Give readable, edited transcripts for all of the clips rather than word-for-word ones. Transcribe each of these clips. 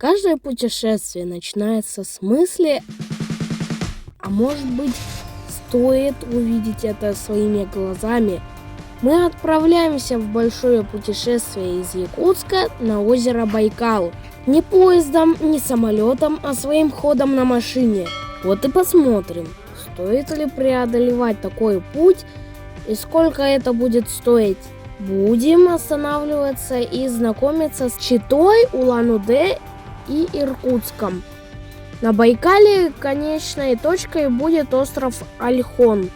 Каждое путешествие начинается с мысли, а может быть, стоит увидеть это своими глазами. Мы отправляемся в большое путешествие из Якутска на озеро Байкал. Не поездом, не самолетом, а своим ходом на машине. Вот и посмотрим, стоит ли преодолевать такой путь и сколько это будет стоить. Будем останавливаться и знакомиться с Читой, Улан-Удэ и Иркутском. На Байкале конечной точкой будет остров Ольхон.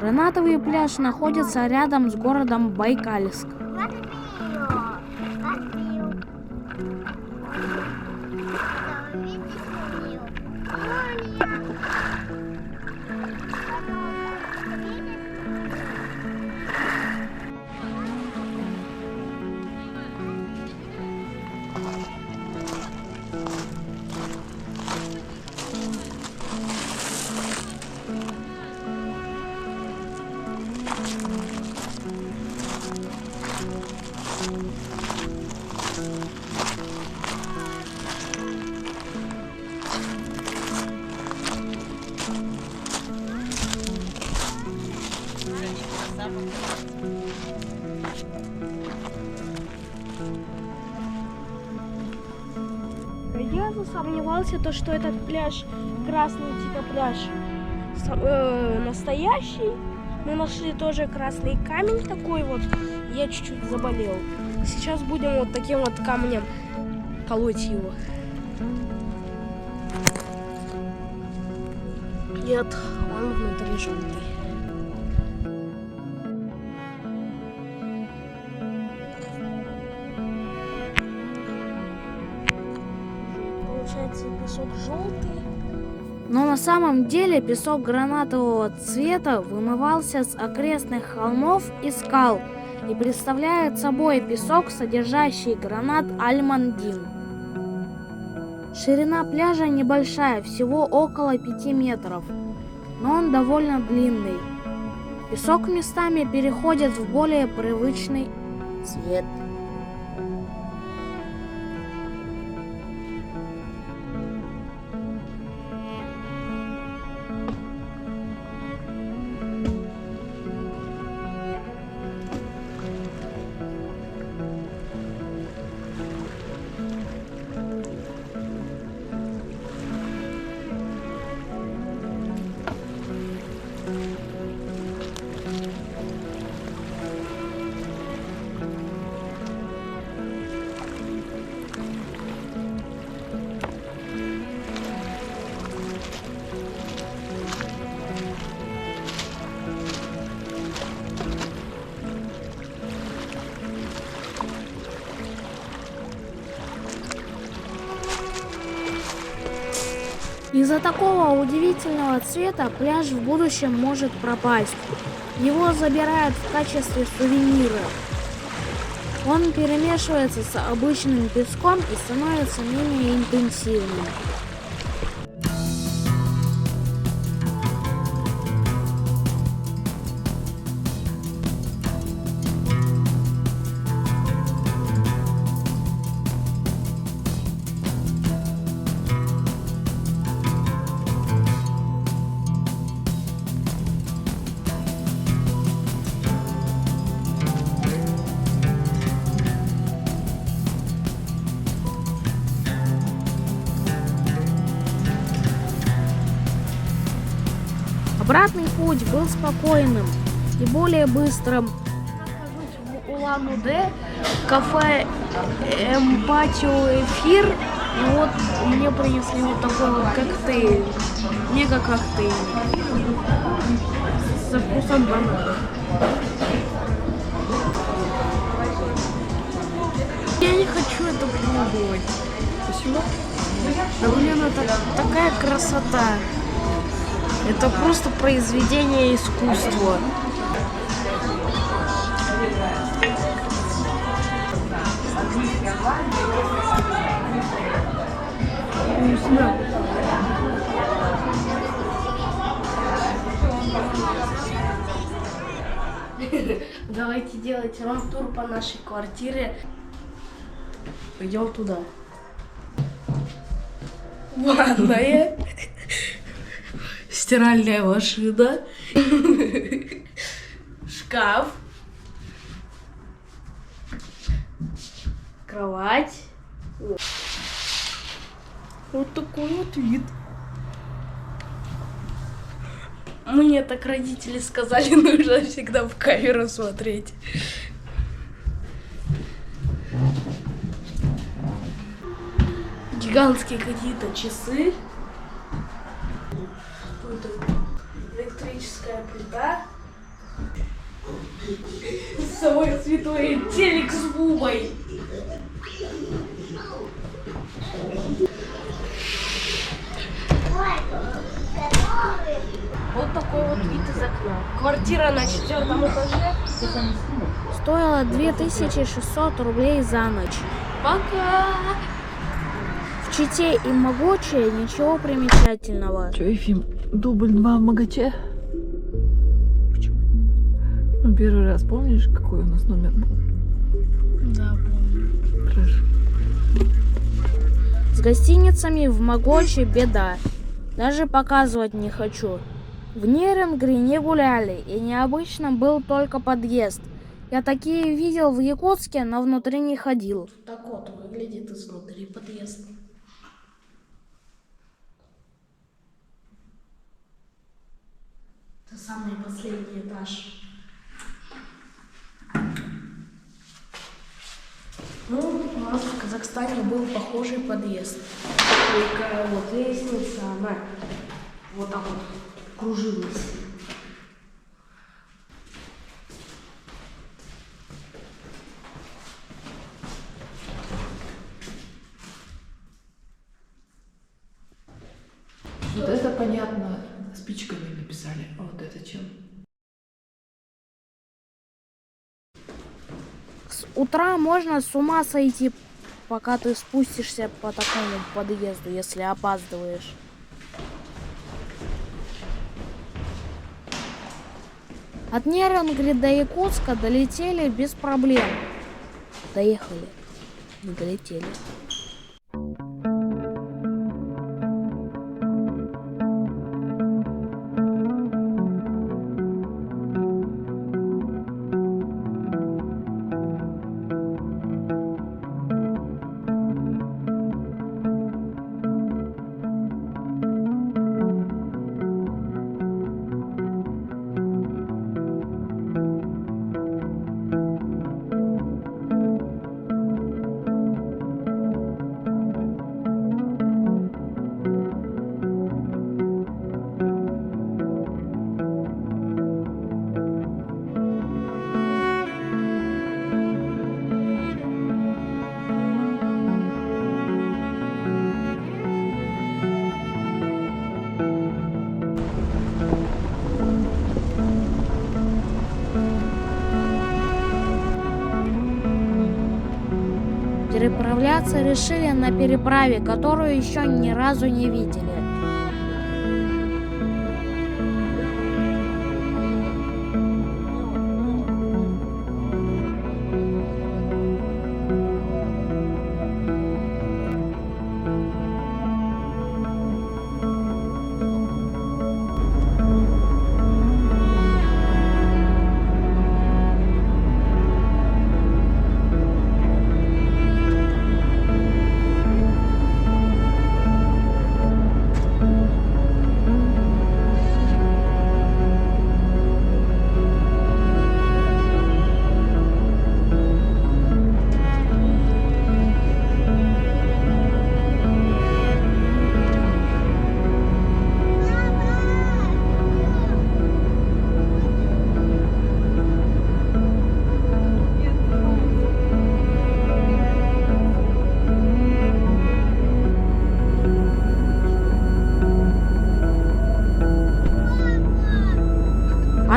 Гранатовый пляж находится рядом с городом Байкальск. Я засомневался, что этот пляж красный, типа пляж настоящий. Мы нашли тоже красный камень такой вот. Я чуть-чуть заболел. Сейчас будем вот таким вот камнем колоть его. Нет, он внутри желтый. Получается, песок желтый. Но на самом деле песок гранатового цвета вымывался с окрестных холмов и скал и представляет собой песок, содержащий гранат альмандин. Ширина пляжа небольшая, всего около 5 метров, но он довольно длинный. Песок местами переходит в более привычный цвет. Из-за такого удивительного цвета пляж в будущем может пропасть. Его забирают в качестве сувенира. Он перемешивается с обычным песком и становится менее интенсивным. Обратный путь был спокойным и более быстрым. Нахожусь в Улан-Удэ, кафе Эмпатио Эфир. И вот мне принесли вот такой вот коктейль, мега-коктейль со вкусом банана. Я не хочу это пробовать. Почему? Да блин, это такая красота. Это просто произведение искусства. Вкусно. Давайте делать рум-тур по нашей квартире. Пойдем туда. Ванная. Стиральная машина, шкаф, кровать. Вот такой вот вид. Мне так родители сказали, нужно всегда в камеру смотреть. Гигантские какие-то часы. Электрическая плита. Самое святое телек с бубой. Вот такой вот вид из окна. Квартира на 4-м этаже. Стоила 2600 рублей за ночь. Пока! В Чите и Могоче ничего примечательного. Че, Ефим, дубль 2 в Могоче? Почему? Ну, первый раз помнишь, какой у нас номер был? Да, помню. Хорошо. С гостиницами в Могоче беда. Даже показывать не хочу. В Нерюнгри не гуляли, и необычным был только подъезд. Я такие видел в Якутске, но внутри не ходил. Так вот выглядит изнутри подъезд. Это самый последний этаж. Ну, у нас в Казахстане был похожий подъезд. Только вот лестница, она вот так вот кружилась. Вот это понятно, спичками написали. А вот это чем? С утра можно с ума сойти, пока ты спустишься по такому подъезду, если опаздываешь. От Нерюнгри до Якутска долетели без проблем. Доехали, не долетели. покататься решили на переправе, которую еще ни разу не видели.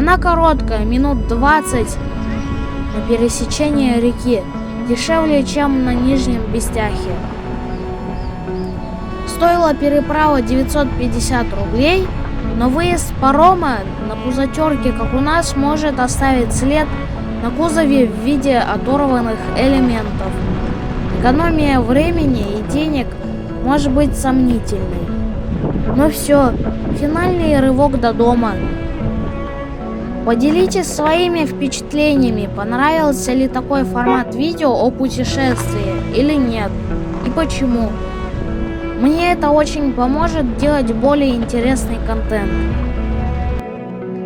Она короткая, минут 20 на пересечении реки, дешевле, чем на Нижнем Бестяхе. Стоила переправа 950 рублей, но выезд парома на пузатерке, как у нас, может оставить след на кузове в виде оторванных элементов. Экономия времени и денег может быть сомнительной. Но все, финальный рывок до дома. Поделитесь своими впечатлениями, понравился ли такой формат видео о путешествии или нет, и почему. Мне это очень поможет делать более интересный контент.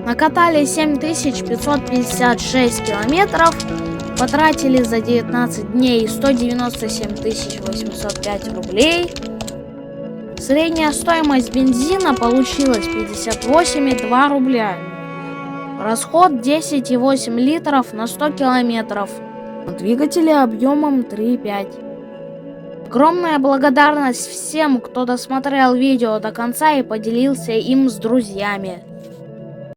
Накатали 7556 километров, потратили за 19 дней 197 805 рублей. Средняя стоимость бензина получилась 58,2 рубля. Расход 10,8 литров на 100 километров. Двигатели объемом 3,5. Огромная благодарность всем, кто досмотрел видео до конца и поделился им с друзьями.